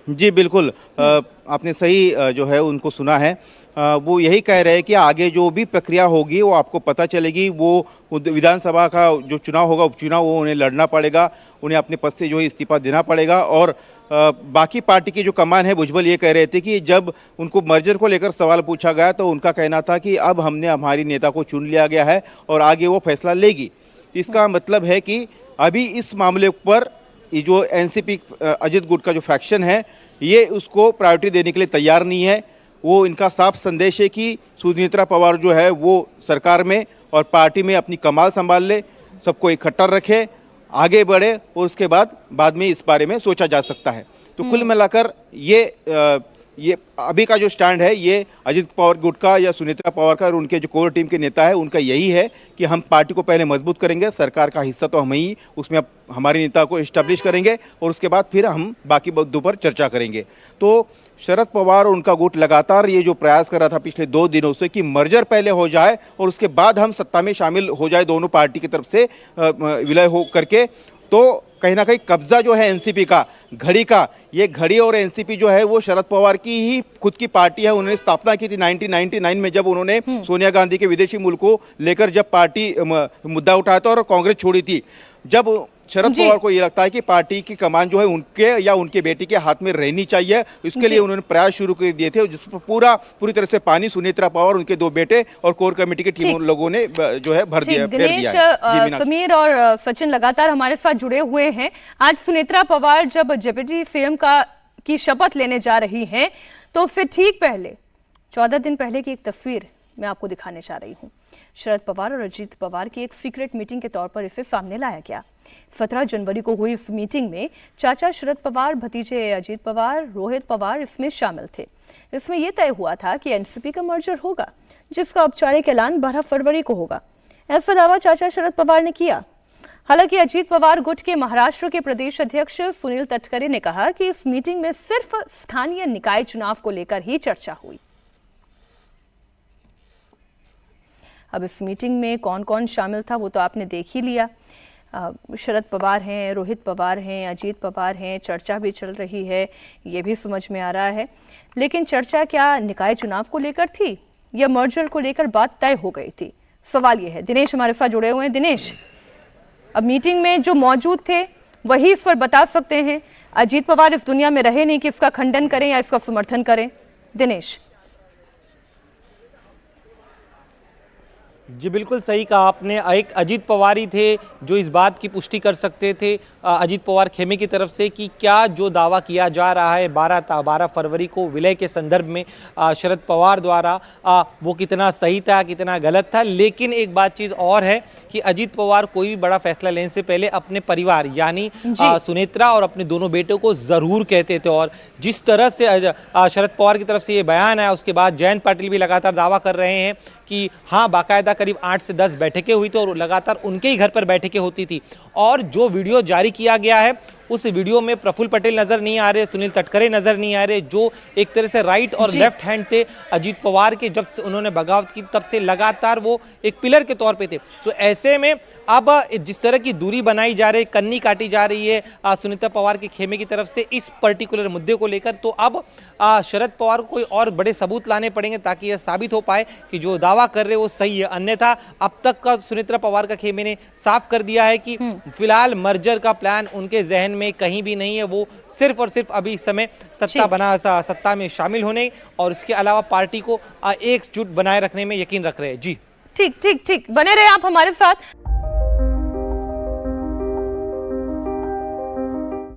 जी बिल्कुल। आपने सही जो है उनको सुना है। वो यही कह रहे हैं कि आगे जो भी प्रक्रिया होगी वो आपको पता चलेगी। वो विधानसभा का जो चुनाव होगा, उपचुनाव, वो उन्हें लड़ना पड़ेगा, उन्हें अपने पद से जो है इस्तीफा देना पड़ेगा। और बाकी पार्टी की जो कमान है, भुजबल ये कह रहे थे कि जब उनको मर्जर को लेकर सवाल पूछा गया तो उनका कहना था कि अब हमने हमारी नेता को चुन लिया गया है और आगे वो फैसला लेगी। इसका मतलब है कि अभी इस मामले पर ये जो एनसीपी अजित गुट का जो फ्रैक्शन है, ये उसको प्रायोरिटी देने के लिए तैयार नहीं है। वो इनका साफ संदेश है कि सुनेत्रा पवार जो है वो सरकार में और पार्टी में अपनी कमाल संभाल ले, सबको इकट्ठा रखे, आगे बढ़े और उसके बाद में इस बारे में सोचा जा सकता है। तो कुल मिलाकर ये अभी का जो स्टैंड है, ये अजित पवार गुट का या सुनेत्रा पवार का और उनके जो कोर टीम के नेता है उनका यही है कि हम पार्टी को पहले मजबूत करेंगे, सरकार का हिस्सा तो हम ही उसमें हमारे नेता को इस्टेब्लिश करेंगे और उसके बाद फिर हम बाकी मुद्दों पर चर्चा करेंगे। तो शरद पवार और उनका गुट लगातार ये जो प्रयास कर रहा था पिछले 2 दिनों से कि मर्जर पहले हो जाए और उसके बाद हम सत्ता में शामिल हो जाए, दोनों पार्टी की तरफ से विलय हो करके, तो कहीं ना कहीं कब्जा जो है एनसीपी का, घड़ी का, ये घड़ी और एनसीपी जो है वो शरद पवार की ही खुद की पार्टी है। उन्होंने स्थापना की थी 1999 में, जब उन्होंने सोनिया गांधी के विदेशी मुल्क को लेकर जब पार्टी मुद्दा उठाया था और कांग्रेस छोड़ी थी। जब शरद पवार को ये लगता है कि पार्टी की कमान जो है उनके या उनके बेटे के हाथ में रहनी चाहिए, इसके लिए उन्होंने प्रयास शुरू कर दिए थे, जिस पर पूरी तरह से पानी सुनेत्रा पवार, उनके 2 बेटे और कोर कमेटी की टीम लोगों ने जो है भर दिया। दिनेश, समीर और सचिन लगातार हमारे साथ जुड़े हुए हैं। आज सुनेत्रा पवार जब डिप्टी सीएम की शपथ लेने जा रही हैं, तो फिर ठीक पहले 14 दिन पहले की एक तस्वीर मैं आपको दिखाने जा रही हूँ। शरद पवार और अजीत पवार की एक सीक्रेट मीटिंग के तौर पर इसे सामने लाया गया। 17 जनवरी को हुई इस मीटिंग में चाचा शरद पवार, भतीजे अजीत पवार, रोहित पवार इसमें शामिल थे। इसमें यह तय हुआ था कि एनसीपी का मर्जर होगा, जिसका औपचारिक ऐलान 12 फरवरी को होगा। ऐसा दावा चाचा शरद पवार ने किया। हालांकि अजीत पवार गुट के महाराष्ट्र के प्रदेश अध्यक्ष सुनील तटकरे ने कहा कि इस मीटिंग में सिर्फ स्थानीय निकाय चुनाव को लेकर ही चर्चा हुई। अब इस मीटिंग में कौन कौन शामिल था वो तो आपने देख ही लिया। शरद पवार हैं, रोहित पवार हैं, अजीत पवार हैं, चर्चा भी चल रही है, ये भी समझ में आ रहा है। लेकिन चर्चा क्या निकाय चुनाव को लेकर थी या मर्जर को लेकर बात तय हो गई थी? सवाल ये है। दिनेश हमारे साथ जुड़े हुए हैं। दिनेश, अब मीटिंग में जो मौजूद थे वही इस पर बता सकते हैं। अजीत पवार इस दुनिया में रहे नहीं कि इसका खंडन करें या इसका समर्थन करें। दिनेश। जी बिल्कुल सही कहा आपने। एक अजीत पवार ही थे जो इस बात की पुष्टि कर सकते थे अजीत पवार खेमे की तरफ से कि क्या जो दावा किया जा रहा है 12 फरवरी को विलय के संदर्भ में शरद पवार द्वारा, वो कितना सही था, कितना गलत था। लेकिन एक बात चीज़ और है कि अजीत पवार कोई भी बड़ा फैसला लेने से पहले अपने परिवार यानी सुनेत्रा और अपने दोनों बेटों को ज़रूर कहते थे। और जिस तरह से शरद पवार की तरफ से ये बयान आया, उसके बाद जयंत पाटिल भी लगातार दावा कर रहे हैं कि हाँ, बाकायदा करीब 8 से 10 बैठकें हुई थी और लगातार उनके ही घर पर बैठकें होती थी। और जो वीडियो जारी किया गया है उस वीडियो में प्रफुल्ल पटेल नजर नहीं आ रहे, सुनील तटकरे नजर नहीं आ रहे, जो एक तरह से राइट और लेफ्ट हैंड थे अजीत पवार के। जब से उन्होंने बगावत की तब से लगातार वो एक पिलर के तौर पे थे। तो ऐसे में अब जिस तरह की दूरी बनाई जा रही, कन्नी काटी जा रही है सुनीता पवार के खेमे की तरफ से इस पर्टिकुलर मुद्दे को लेकर, तो अब शरद पवार को कोई और बड़े सबूत लाने पड़ेंगे ताकि यह साबित हो पाए कि जो दावा कर रहे वो सही है। अन्यथा अब तक का सुनीता पवार का खेमे ने साफ कर दिया है कि फिलहाल मर्जर का प्लान उनके जहन में कहीं भी नहीं है। वो सिर्फ और सिर्फ अभी इस समय सत्ता में शामिल होने और इसके अलावा पार्टी को एकजुट बनाए रखने में यकीन रख रहे हैं। जी ठीक, बने रहे आप हमारे साथ।